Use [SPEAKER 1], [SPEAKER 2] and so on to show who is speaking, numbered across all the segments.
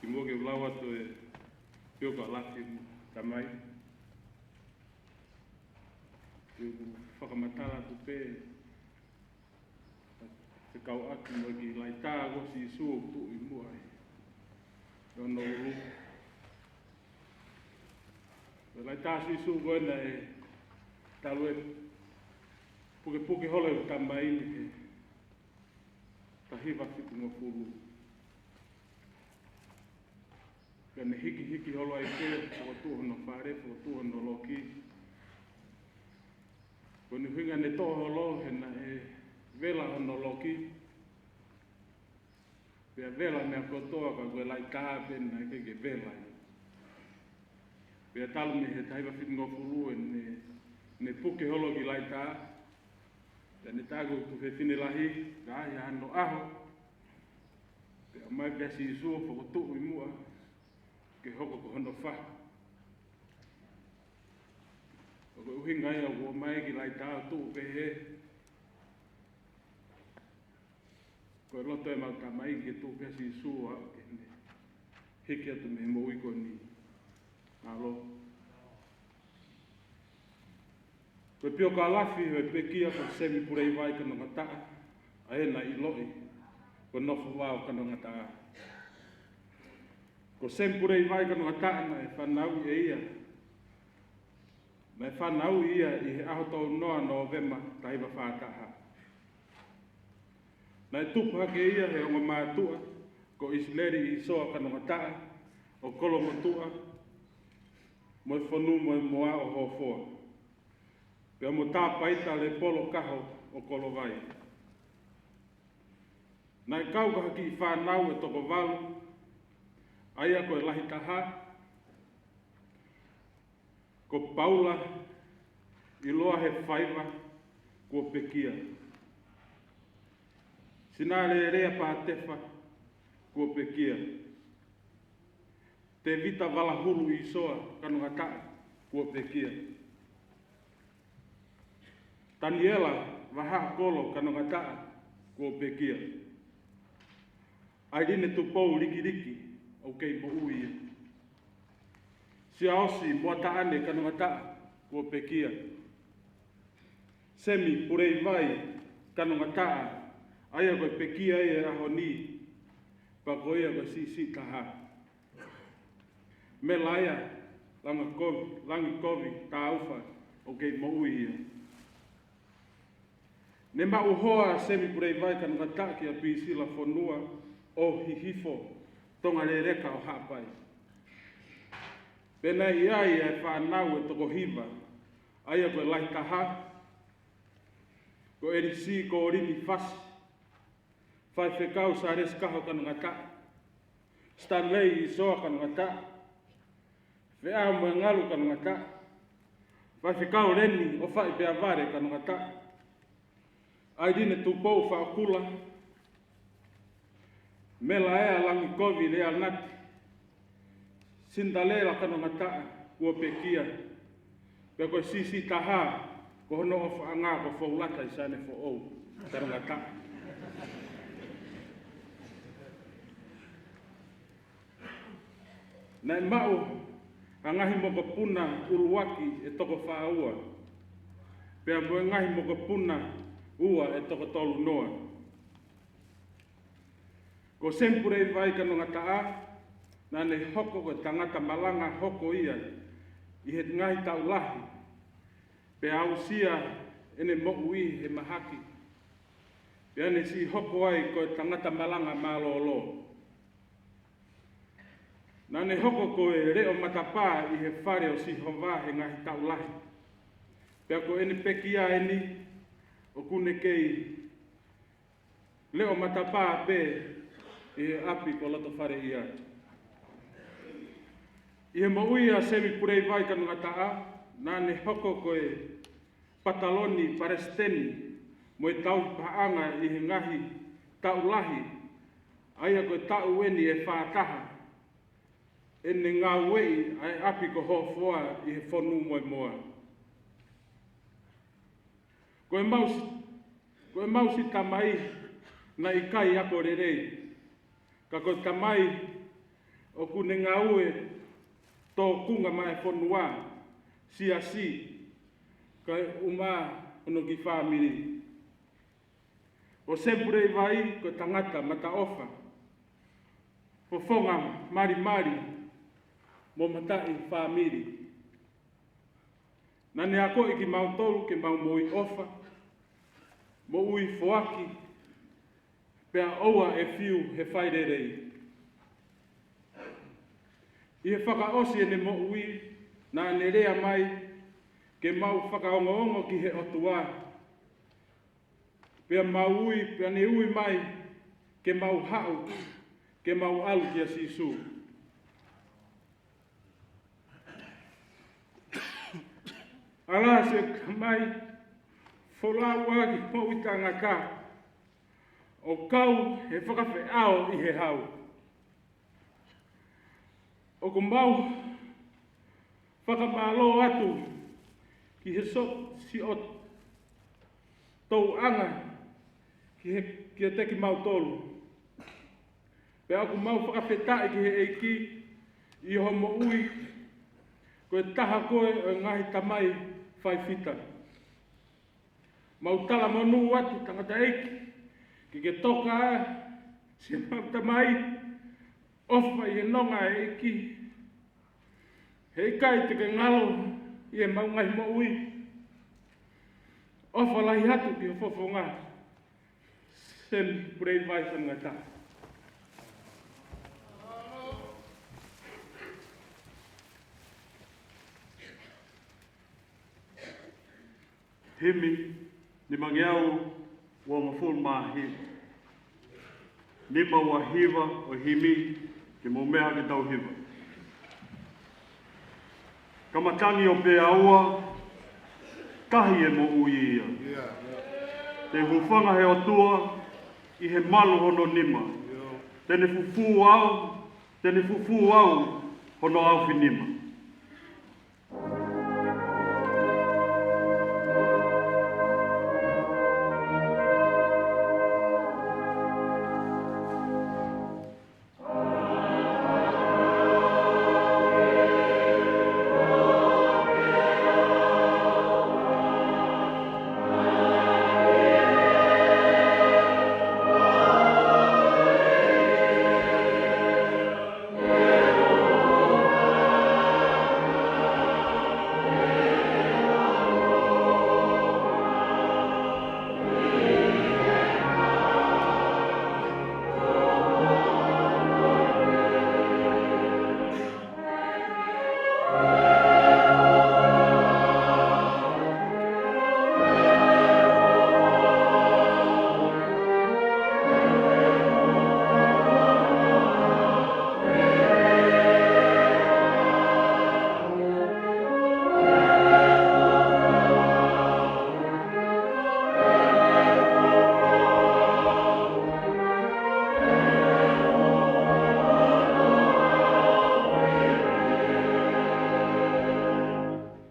[SPEAKER 1] ki mo ke ulawa to e pio ka lati tamai eu whakamatala tu pe te kau atu mo ki lai tā gosi i sua tu i mua e ono uru lai tā si sua goena e talu e puke hole u tamai ni ke tahiwa fiku ngā puru kane hiki holo ai ke o tuhono whare o tuhono loki kone hinga ne toho lo hena e vela hono loki pia vela mea kotoa ka koe lai kaa pena ke vela pia talu me he taiwa fiku ngā puru ne puke holo ki lai taa pia ne tago tu he tine lahi ka ahi ano aho pia mai pia si isua poko tuu i mua ke hoko ko hono wha. O ko uhinga ia ua mai ki lai tāo tuu pehe. Ko roto e mau tā mai ki tuu pehe si sua ke ne hiki atu me mo iko ni alo. Ko pio ka lafi hoi pekia ko semi purei vai kano ngataa a ena i loi ko nofo wao kano ngataa. Ko sempurei vai kano ngataa na e whanau e ia. Na e whanau ia i he aho tau noa Novema taiwa whātaha. Na e tupu hake ia he onga mātua ko Isleri i soa kano ngataa o kolo motua mo e whanu mo e moa o hofoa. Pea mo tāpaita le polo kaho o kolo vai. Na e kauka haki i whanau e toko walu aia koe lahi taha, ko Paula i loa he whaiva kua pekia. Sinare e rea pātefa kua pekia. Te vita walahulu i soa kanungata kua pekia. Taniela waha kolo kanungata kua pekia. Airine tu pou riki o kei mo uia. Si aosi mua taane kanungata kua pekia. Semi purei vai kanungata aia koe pekia e aho ni pa koe ia koe si taha. Me laia langi kovi ta aufa o kei mo uia. Ne mau hoa semi purei vai kanungata ki a pisila fonua o hihifo tonga le reka o hapai. Pena iai e whanau e toko hiva, aia koe lai taha, ko erisi ko orini fasi, whai whekau sa res kaho kanungata, Stanley i soa kanungata, whea mo e ngalu kanungata, whai whekau reni o whai pea vare kanungata, airine tupou whaakula, mela ea langi kovi lea nati. Sindalela kanongata kua pekia. Pea koe sisi taha ko hono o whaanga ko whaulata i sane fo ou. Kanongata. Nai mau ngahi moko puna uruwaki e toko whaaua. Pea moe ngahi moko puna ua e toko tolu noa. Ko sempurei vai kanongata a, na ne hoko ko tangata malanga hoko ia, i he ngai tau lahi, pe ausia ene mo'ui he mahaki, pe ane si hoko ai ko tangata malanga malolo. Na ne hoko ko e reo matapā i he whare o si hova he ngai tau lahi, pe ko ene pekia eni, o kune kei, leo matapā pe, e api ko lato whare ia. I he mauia semi purei vai kanungata a, nā ne hoko koe pataloni paresteni, mo e tau paanga i he ngahi tau lahi, aia koe tau weni e whātaha, e ne ngā wei ai api ko hofoa i he whonu moe moa. Koe mausi tamai na i kai ako rerei, ka koe tamai o kune ngaue tō kunga mai whanua si kai uma ono ki whamiri. O sepure vai ko tangata mata ofa o whonga mari mo matai whamiri. Nane ako i ki mautolu ke mau moi ofa mo ui foaki pea oua e fiu he whairerei. I he whakaosi ene mo ui nā nerea mai ke mau whakaongo ki he otua. Pea mau ui, pea ne ui mai ke mau hau, ke mau alu ki a sisu. Ala se mai wholau aki mo i tangaka o kau he whakawhi ao i he hau. O ko mau whakamalo atu ki he si o tau anga ki he teki mau tolu. Pea o ko mau whakawhetai ki he eiki i ho mo ui koe taha koe o ngahi tamai whaifita. Mau tala monu atu tangata eiki ki ke toka si mau tamai ofa i e nonga e ki. Hei kai te ke ngalo i e mau ngai mo ui. Ofa lahi hatu ki o fofonga. Sem purei vai sa ngata.
[SPEAKER 2] Himi ni mangiau wa maful mahi. Nima wa hiva o himi ke mo mea ke tau hiva. Kamatangi o pe aua, kahi e mo ui ia. Te hufanga he otua, i he malu hono nima. Tene fufu au, hono au finima.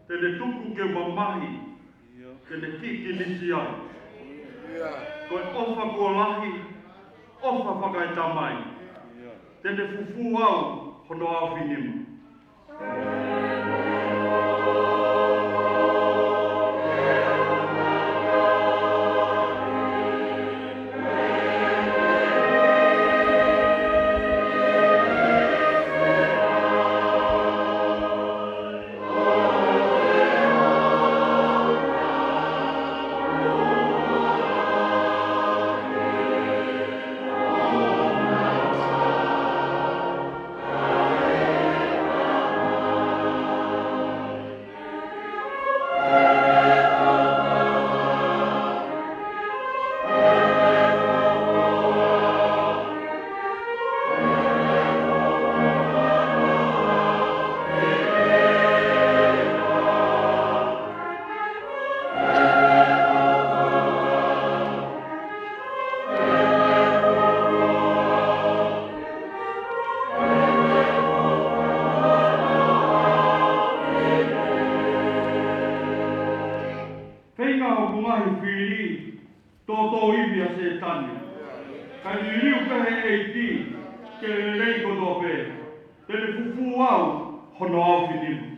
[SPEAKER 2] Tene tuku ke mamahi, tene kiki nisi ai. Koe ofa kua lahi, ofa whakai tamai. Tene fufu au, hono au finima. Kai liu pehe e ti, ke rei koto pe. Tele fufu au hono au finimu.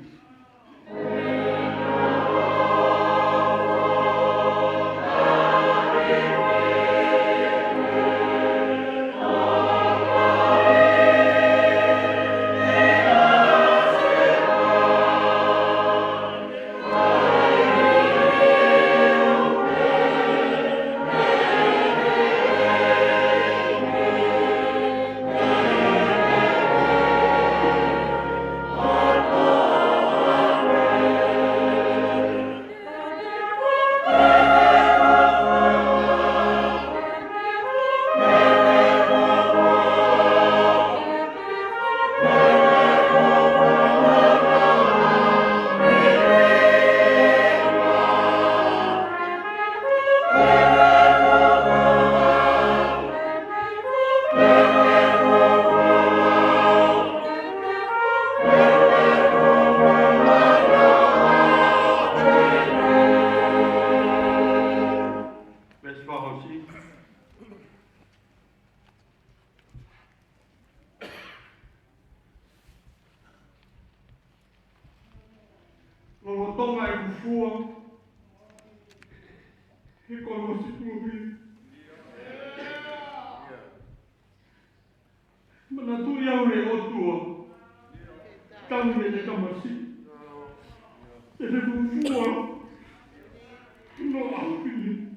[SPEAKER 2] Tonga e fua. E kono si tuobi. Mana tu ia ure o tua. Tangi e tamasi. E te fua. No au pili.